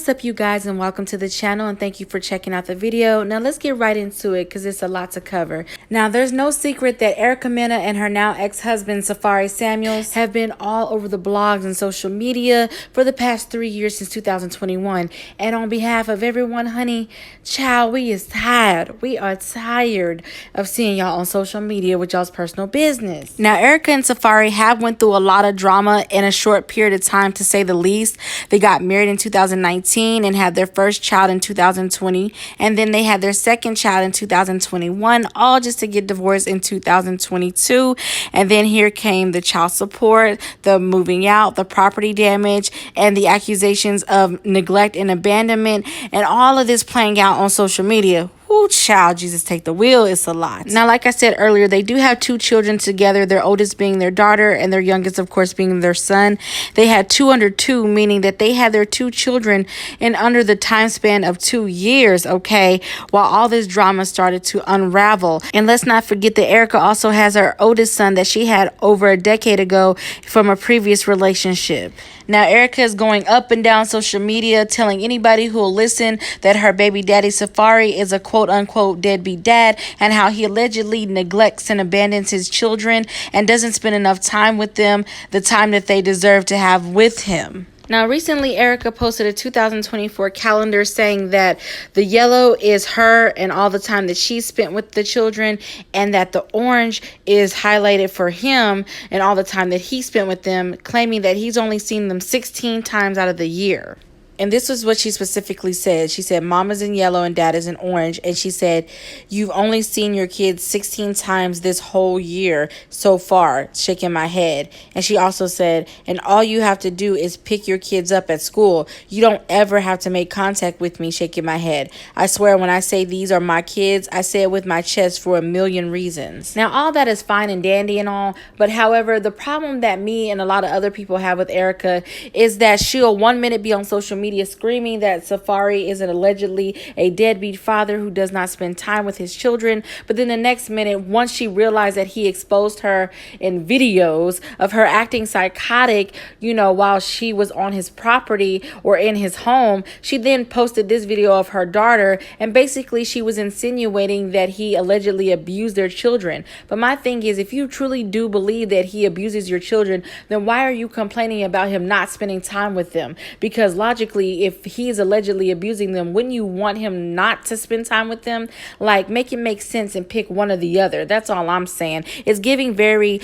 What's up, you guys, and welcome to the channel, and thank you for checking out the video. Now let's get right into it because it's a lot to cover. Now there's no secret that Erica Mena and her now ex-husband Safaree Samuels have been all over the blogs and social media for the past 3 years since 2021. And on behalf of everyone, honey, child, we is tired. We are tired of seeing y'all on social media with y'all's personal business. Now Erica and Safaree have went through a lot of drama in a short period of time, to say the least. They got married in 2019 and had their first child in 2020, and then they had their second child in 2021, all just to get divorced in 2022. And then here came the child support, the moving out, the property damage, and the accusations of neglect and abandonment, and all of this playing out on social media. Ooh, child, Jesus, take the wheel. It's a lot. Now, like I said earlier, they do have 2 children together, their oldest being their daughter and their youngest, of course, being their son. They had 2 under 2, meaning that they had their 2 children in under the time span of 2 years, okay, while all this drama started to unravel. And let's not forget that Erica also has her oldest son that she had over a decade ago from a previous relationship. Now, Erica is going up and down social media telling anybody who will listen that her baby daddy Safaree is a quote-unquote deadbeat dad, and how he allegedly neglects and abandons his children and doesn't spend enough time with them, the time that they deserve to have with him. Now, recently, Erica posted a 2024 calendar saying that the yellow is her and all the time that she spent with the children, and that the orange is highlighted for him and all the time that he spent with them, claiming that he's only seen them 16 times out of the year. And this was what she specifically said. She said, Mama's in yellow and Dad is in orange. And she said, you've only seen your kids 16 times this whole year so far, shaking my head. And she also said, and all you have to do is pick your kids up at school. You don't ever have to make contact with me, shaking my head. I swear when I say these are my kids, I say it with my chest for a million reasons. Now, all that is fine and dandy and all. But however, the problem that me and a lot of other people have with Erica is that she'll 1 minute be on social media screaming that Safaree is allegedly a deadbeat father who does not spend time with his children, but then the next minute, once she realized that he exposed her in videos of her acting psychotic, while she was on his property or in his home, she then posted this video of her daughter, and basically she was insinuating that he allegedly abused their children. But my thing is, if you truly do believe that he abuses your children, then why are you complaining about him not spending time with them? Because logically, if he's allegedly abusing them, wouldn't you want him not to spend time with them? Like, make it make sense and pick one or the other. That's all I'm saying. It's giving very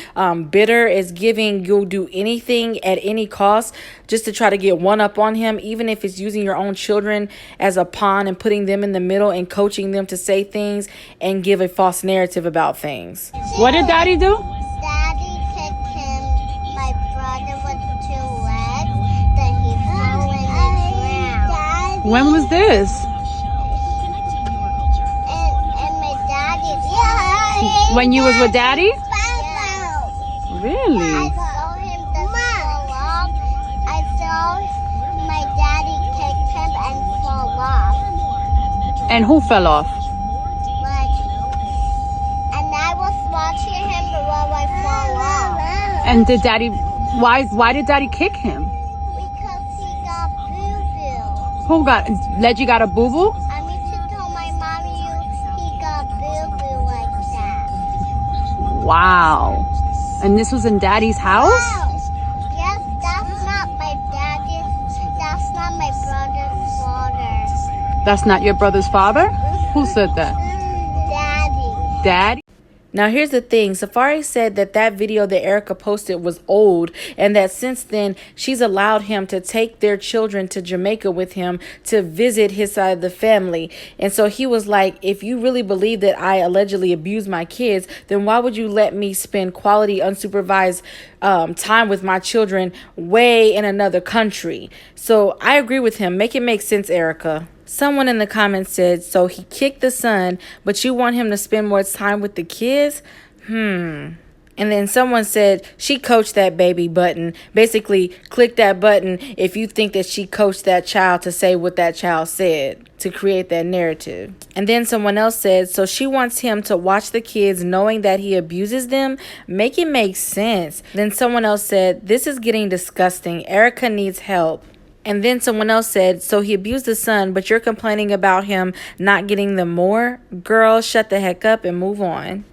bitter. It's giving you'll do anything at any cost just to try to get one up on him, even if it's using your own children as a pawn and putting them in the middle and coaching them to say things and give a false narrative about things. What did Daddy do? Daddy kicked him. My brother was too wet. Then he fell in and drowned. When was this? And my daddy. When you was with Daddy? Yeah. Really? I saw him just fall off. I saw my daddy kicked him and fall off. And who fell off? And I was watching him while I fall off. And did Daddy, why did Daddy kick him? Because he got boo-boo. Who got, Leggy got a boo-boo? I need to tell my mommy he got boo-boo like that. Wow. And this was in Daddy's house? Yes, that's not my daddy's, that's not my brother's father. That's not your brother's father? Who said that? Daddy. Daddy? Now, here's the thing. Safaree said that that video that Erica posted was old, and that since then she's allowed him to take their children to Jamaica with him to visit his side of the family. And so he was like, if you really believe that I allegedly abused my kids, then why would you let me spend quality unsupervised time with my children way in another country? So I agree with him. Make it make sense, Erica. Someone in the comments said, so he kicked the son, but you want him to spend more time with the kids? And then someone said, she coached that baby button. Basically, click that button if you think that she coached that child to say what that child said, to create that narrative. And then someone else said, so she wants him to watch the kids knowing that he abuses them? Make it make sense. Then someone else said, this is getting disgusting. Erica needs help. And then someone else said, so he abused the son, but you're complaining about him not getting them more? Girl, shut the heck up and move on.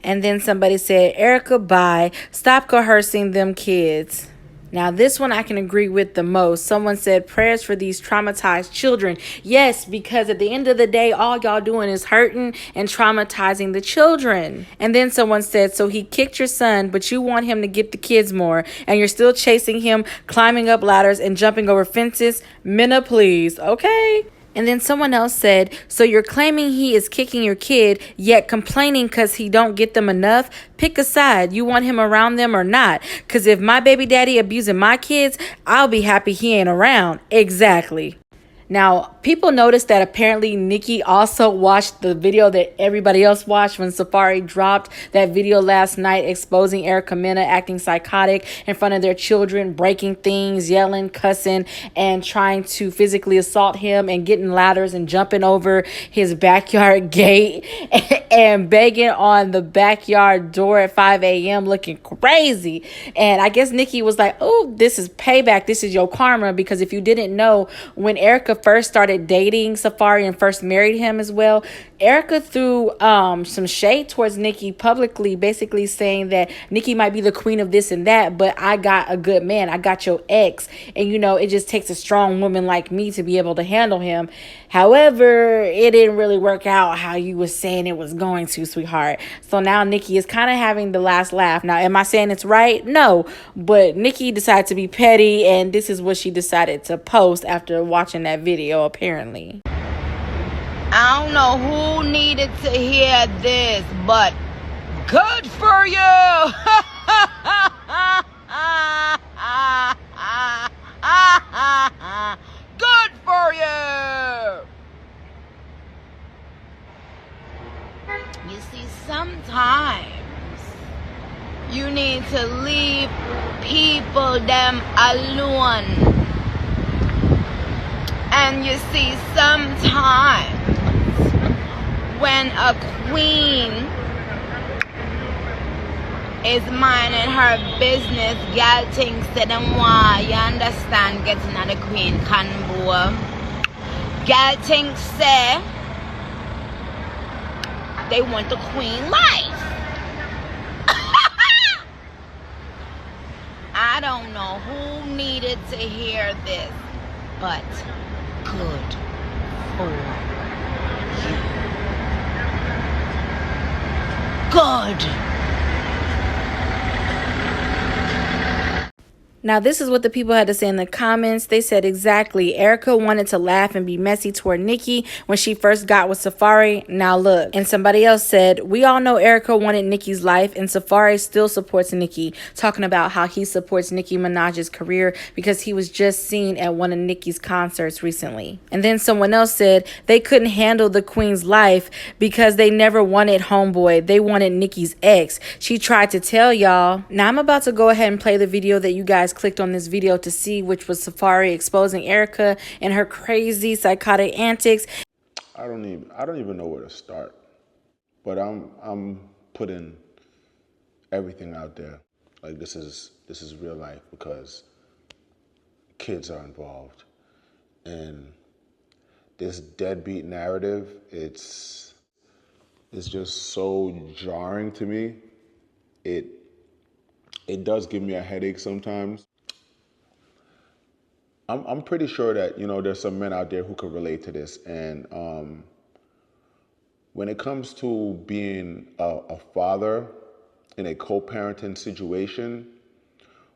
And then somebody said, Erica, bye. Stop coercing them kids. Now, this one I can agree with the most. Someone said, prayers for these traumatized children. Yes, because at the end of the day, all y'all doing is hurting and traumatizing the children. And then someone said, so he kicked your son, but you want him to get the kids more, and you're still chasing him, climbing up ladders and jumping over fences? Mena, please, okay? And then someone else said, so you're claiming he is kicking your kid, yet complaining because he don't get them enough? Pick a side. You want him around them or not? Because if my baby daddy abusing my kids, I'll be happy he ain't around. Exactly. Now, people noticed that apparently Nicki also watched the video that everybody else watched when Safaree dropped that video last night exposing Erica Mena acting psychotic in front of their children, breaking things, yelling, cussing, and trying to physically assault him and getting ladders and jumping over his backyard gate and begging on the backyard door at 5 a.m. looking crazy. And I guess Nicki was like, oh, this is payback. This is your karma. Because if you didn't know, when Erica first started dating Safaree and first married him as well, Erica threw some shade towards Nicki publicly, basically saying that Nicki might be the queen of this and that, but I got a good man. I got your ex. And, you know, it just takes a strong woman like me to be able to handle him. However, it didn't really work out how you was saying it was going to, sweetheart. So now Nicki is kind of having the last laugh. Now, am I saying it's right? No. But Nicki decided to be petty, and this is what she decided to post after watching that video, apparently. I don't know who needed to hear this, but good for you. Good for you. You see, sometimes you need to leave people them alone. And you see, sometimes when a queen is minding her business, girl thinks that them why, you understand, getting at the queen convo. Girl thinks say they want the queen life. I don't know who needed to hear this, but good for you. Good. Now, this is what the people had to say in the comments. They said exactly, Erica wanted to laugh and be messy toward Nicki when she first got with Safaree. Now look. And somebody else said, we all know Erica wanted Nicki's life, and Safaree still supports Nicki, talking about how he supports Nicki Minaj's career because he was just seen at one of Nicki's concerts recently. And then someone else said they couldn't handle the queen's life because they never wanted homeboy. They wanted Nicki's ex. She tried to tell y'all. Now I'm about to go ahead and play the video that you guys clicked on this video to see, which was Safaree exposing Erica and her crazy psychotic antics. I don't even know where to start. But I'm putting everything out there. Like this is real life because kids are involved. And this deadbeat narrative, it's just so jarring to me. It does give me a headache sometimes. I'm pretty sure that, you know, there's some men out there who could relate to this. And when it comes to being a father in a co-parenting situation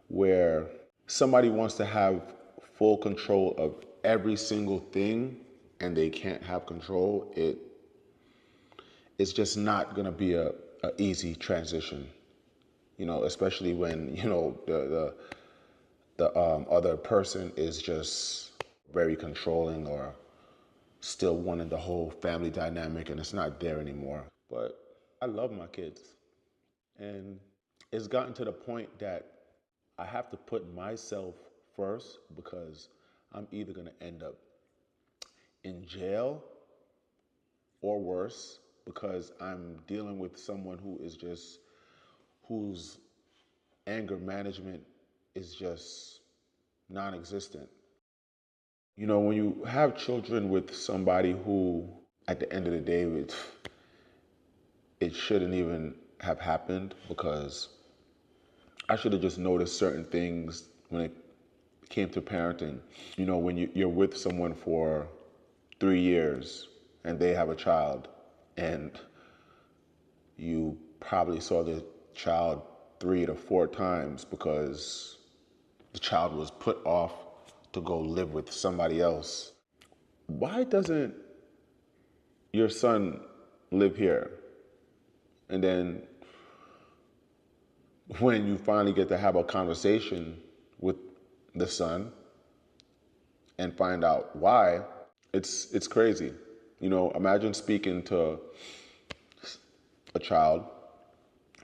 where somebody wants to have full control of every single thing and they can't have control, it's just not gonna be a easy transition. You know, especially when, you know, the other person is just very controlling or still wanting the whole family dynamic and it's not there anymore. But I love my kids. And it's gotten to the point that I have to put myself first because I'm either going to end up in jail or worse because I'm dealing with someone whose anger management is just non-existent. You know, when you have children with somebody who, at the end of the day, it shouldn't even have happened, because I should have just noticed certain things when it came to parenting. You know, when you're with someone for 3 years and they have a child, and you probably saw the child 3 to 4 times because the child was put off to go live with somebody else. Why doesn't your son live here? And then when you finally get to have a conversation with the son and find out why, it's crazy. You know, imagine speaking to a child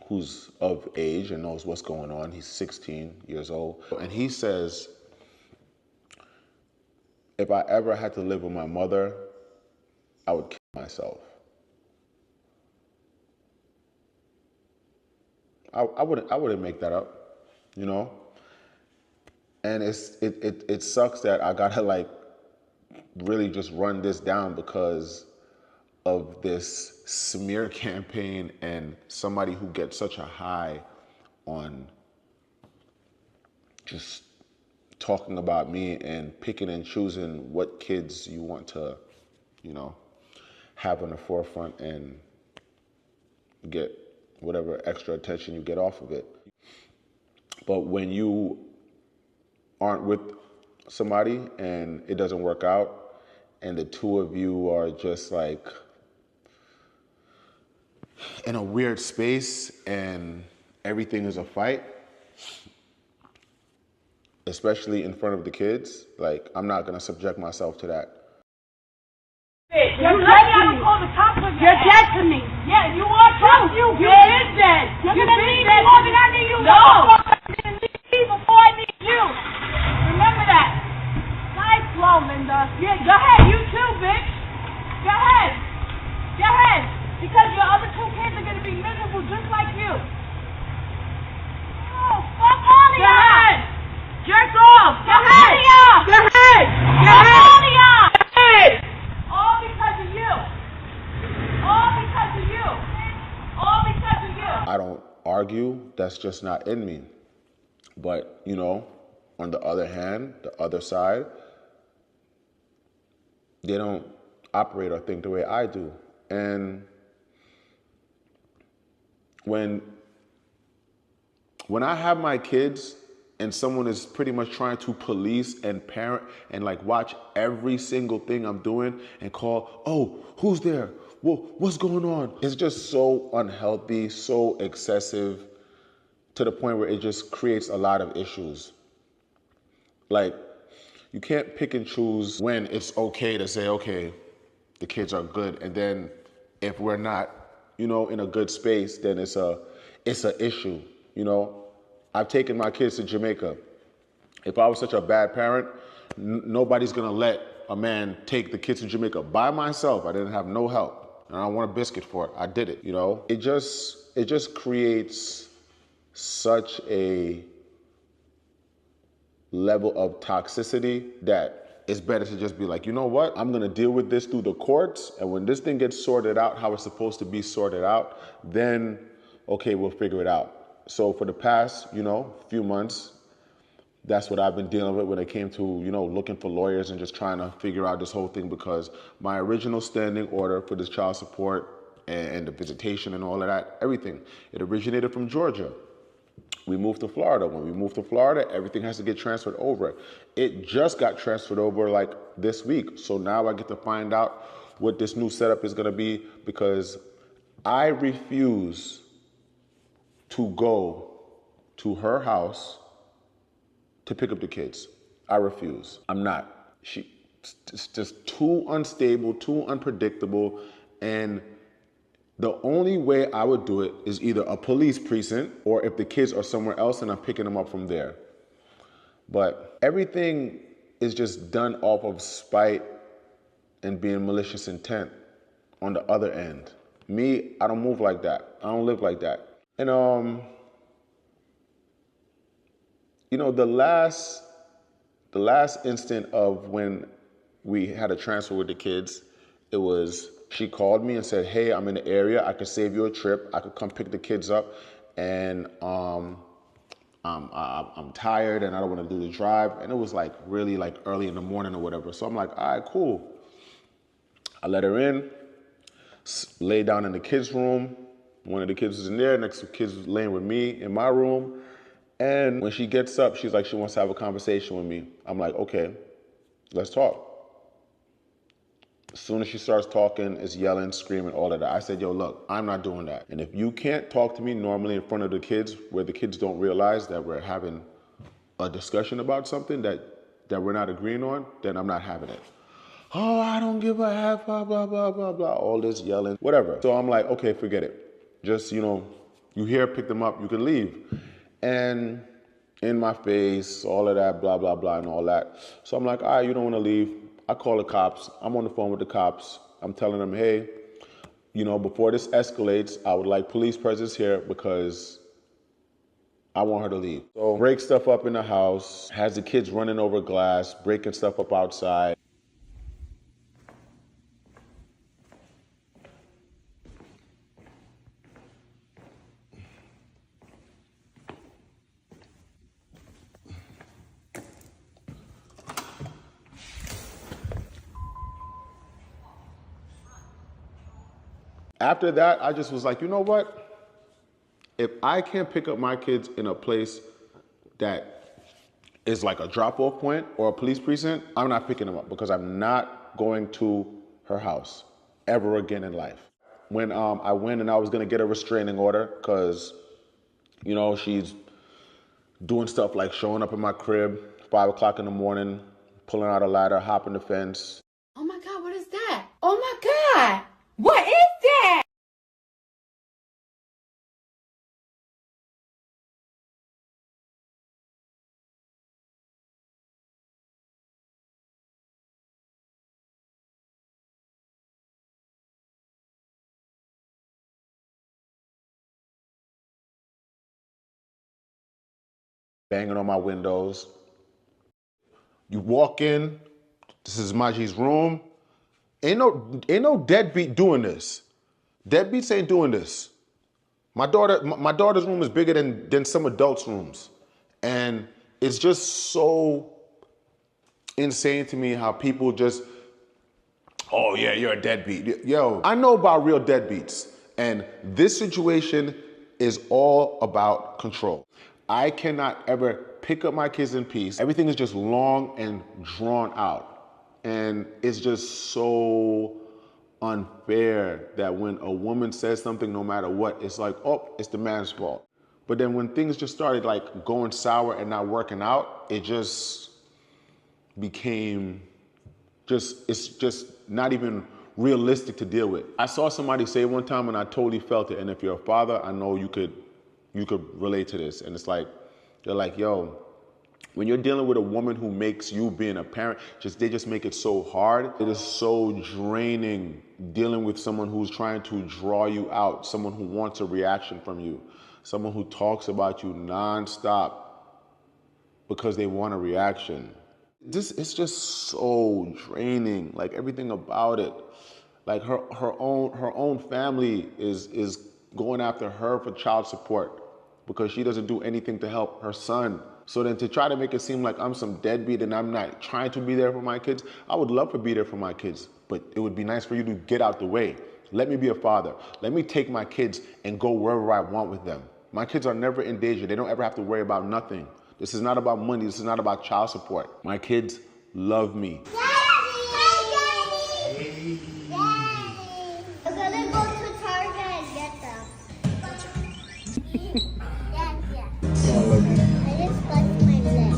who's of age and knows what's going on. He's 16 years old. And he says, if I ever had to live with my mother, I would kill myself. I wouldn't make that up, you know? And it sucks that I gotta like really just run this down because of this smear campaign and somebody who gets such a high on just talking about me and picking and choosing what kids you want to, you know, have on the forefront and get whatever extra attention you get off of it. But when you aren't with somebody and it doesn't work out and the two of you are just like in a weird space and everything is a fight, especially in front of the kids, like I'm not gonna subject myself to that. You're dead to me. Yeah, you are too. You been dead. You're gonna leave me more than I need you. No. Before I need you. Remember that. Nice flow, Linda. Yeah, go ahead. You too, bitch. Go ahead. Go ahead. Because your other two kids are gonna be miserable just like you. Oh, fuck all of y'all. Go ahead. Jerk off. Go ahead. Go ahead. Go ahead. All of y'all. Go ahead. All because of you. All because of you. All because of you. I don't argue, that's just not in me. But, you know, on the other hand, the other side, they don't operate or think the way I do. And when I have my kids and someone is pretty much trying to police and parent and like watch every single thing I'm doing and call, oh, who's there? Well, what's going on? It's just so unhealthy, so excessive, to the point where it just creates a lot of issues. Like, you can't pick and choose when it's okay to say, okay, the kids are good, and then if we're not, you know, in a good space, then it's a issue, you know? I've taken my kids to Jamaica. If I was such a bad parent, nobody's gonna let a man take the kids to Jamaica by myself. I didn't have no help, and I don't want a biscuit for it. I did it, you know? It just creates such a level of toxicity that it's better to just be like, you know what? I'm gonna deal with this through the courts, and when this thing gets sorted out how it's supposed to be sorted out, then, okay, we'll figure it out. So for the past, you know, few months, that's what I've been dealing with when it came to, you know, looking for lawyers and just trying to figure out this whole thing, because my original standing order for this child support and the visitation and all of that, everything, it originated from Georgia. We moved to Florida. When we moved to Florida, everything has to get transferred over. It just got transferred over like this week. So now I get to find out what this new setup is gonna be, because I refuse to go to her house to pick up the kids. I refuse. I'm not. It's just too unstable, too unpredictable, and the only way I would do it is either a police precinct, or if the kids are somewhere else and I'm picking them up from there. But everything is just done off of spite and being malicious intent on the other end. Me, I don't move like that. I don't live like that. And you know, the last instant of when we had a transfer with the kids. It was, she called me and said, hey, I'm in the area. I could save you a trip. I could come pick the kids up. And I'm tired and I don't want to do the drive. And it was like really like early in the morning or whatever. So I'm like, all right, cool. I let her in, lay down in the kids' room. One of the kids was in there, next to the kids was laying with me in my room. And when she gets up, she's like, she wants to have a conversation with me. I'm like, okay, let's talk. As soon as she starts talking, is yelling, screaming, all of that. I said, yo, look, I'm not doing that. And if you can't talk to me normally in front of the kids, where the kids don't realize that we're having a discussion about something that we're not agreeing on, then I'm not having it. Oh, I don't give a F, blah, blah, blah, blah, blah, all this yelling, whatever. So I'm like, okay, forget it. Just, you here, pick them up, you can leave. And in my face, all of that, blah, blah, blah, and all that. So I'm like, all right, you don't want to leave. I call the cops. I'm on the phone with the cops. I'm telling them, hey, before this escalates, I would like police presence here because I want her to leave. So break stuff up in the house, has the kids running over glass, breaking stuff up outside. After that, I just was like, you know what? If I can't pick up my kids in a place that is like a drop-off point or a police precinct, I'm not picking them up because I'm not going to her house ever again in life. When I went and I was gonna get a restraining order because, she's doing stuff like showing up in my crib, 5 o'clock in the morning, pulling out a ladder, hopping the fence. Oh my God, what is that? Oh my God, what is that? Banging on my windows. You walk in, this is Maji's room. Ain't no deadbeat doing this. Deadbeats ain't doing this. My daughter's room is bigger than some adults' rooms. And it's just so insane to me how people just, oh yeah, you're a deadbeat. Yo, I know about real deadbeats. And this situation is all about control. I cannot ever pick up my kids in peace. Everything is just long and drawn out. And it's just so unfair that when a woman says something, no matter what, it's like, oh, it's the man's fault. But then when things just started like going sour and not working out, it just became it's just not even realistic to deal with. I saw somebody say one time and I totally felt it. And if you're a father, I know you could relate to this. And it's like, they're like, yo, when you're dealing with a woman who makes you being a parent, they just make it so hard. It is so draining dealing with someone who's trying to draw you out, someone who wants a reaction from you, someone who talks about you nonstop because they want a reaction. It's just so draining, like everything about it. Like her own family is going after her for child support because she doesn't do anything to help her son. So then to try to make it seem like I'm some deadbeat and I'm not trying to be there for my kids, I would love to be there for my kids, but it would be nice for you to get out the way. Let me be a father. Let me take my kids and go wherever I want with them. My kids are never in danger. They don't ever have to worry about nothing. This is not about money. This is not about child support. My kids love me. Daddy! Daddy! I'm gonna go to Target and get them. Yeah. I love you. I just got my leg.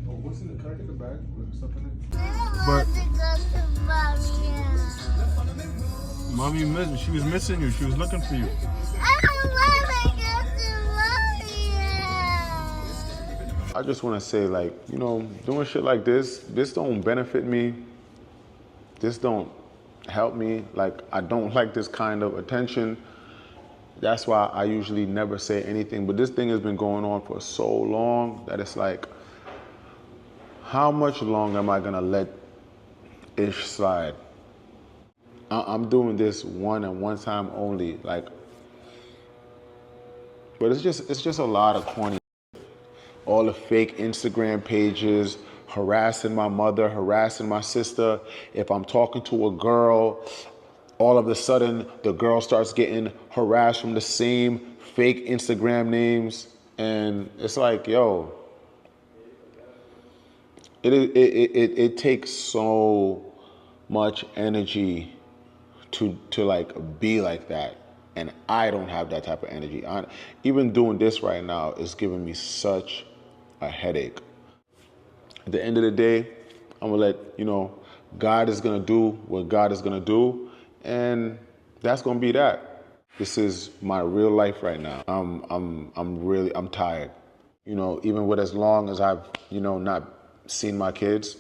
Oh, what's in the car? Take a bag. Put stuff in it. I want to go to Mommy. Mommy missed me. She was missing you. She was looking for you. I don't want to go to Mommy. I just want to say, like, doing shit like this don't benefit me. This don't help me. Like, I don't like this kind of attention. That's why I usually never say anything. But this thing has been going on for so long that it's like, how much longer am I gonna let ish slide. I'm doing this one and one time only, like, but it's just a lot of corny. All the fake Instagram pages, harassing my mother, harassing my sister. If I'm talking to a girl, all of a sudden the girl starts getting harassed from the same fake Instagram names. And it's like, yo, it takes so much energy to like be like that, and I don't have that type of energy. Even doing this right now is giving me such a headache. At the end of the day, I'm gonna let God is gonna do what God is gonna do, and that's gonna be that. This is my real life right now. I'm tired. Even with as long as I've not seen my kids,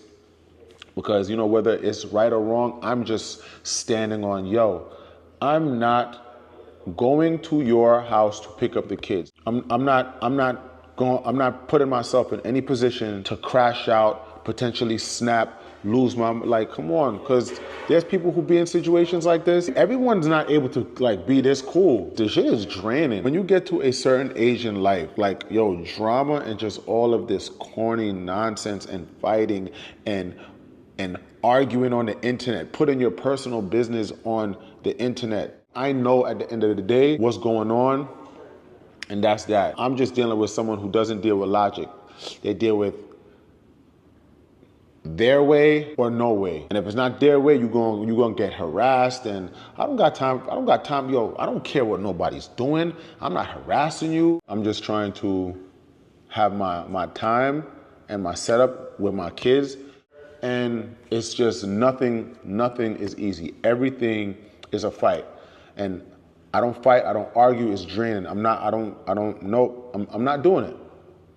because whether it's right or wrong, I'm just standing on, I'm not going to your house to pick up the kids. I'm not putting myself in any position to crash out, potentially snap, lose my, like, come on, because there's people who be in situations like this. Everyone's not able to like be this cool. The shit is draining. When you get to a certain age in life, like, drama and just all of this corny nonsense and fighting and arguing on the internet, putting your personal business on the internet. I know at the end of the day what's going on, and that's that. I'm just dealing with someone who doesn't deal with logic. They deal with their way or no way. And if it's not their way, you're gonna get harassed. And I don't got time, I don't care what nobody's doing. I'm not harassing you. I'm just trying to have my time and my setup with my kids. And it's just nothing is easy. Everything is a fight. And I don't fight, I don't argue, it's draining. I'm not doing it.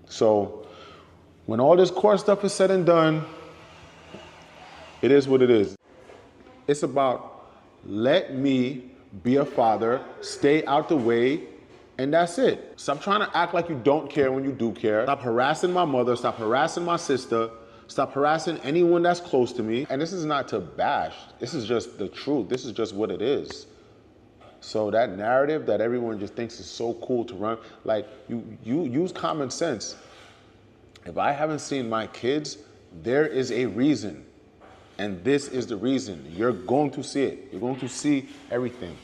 So when all this core stuff is said and done, it is what it is. It's about let me be a father, stay out the way, and that's it. Stop trying to act like you don't care when you do care. Stop harassing my mother, stop harassing my sister, stop harassing anyone that's close to me. And this is not to bash, this is just the truth. This is just what it is. So that narrative that everyone just thinks is so cool to run, like, you use common sense. If I haven't seen my kids, there is a reason. And this is the reason. You're going to see it. You're going to see everything.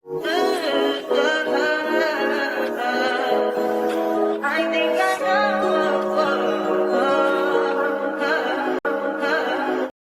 Mm-hmm.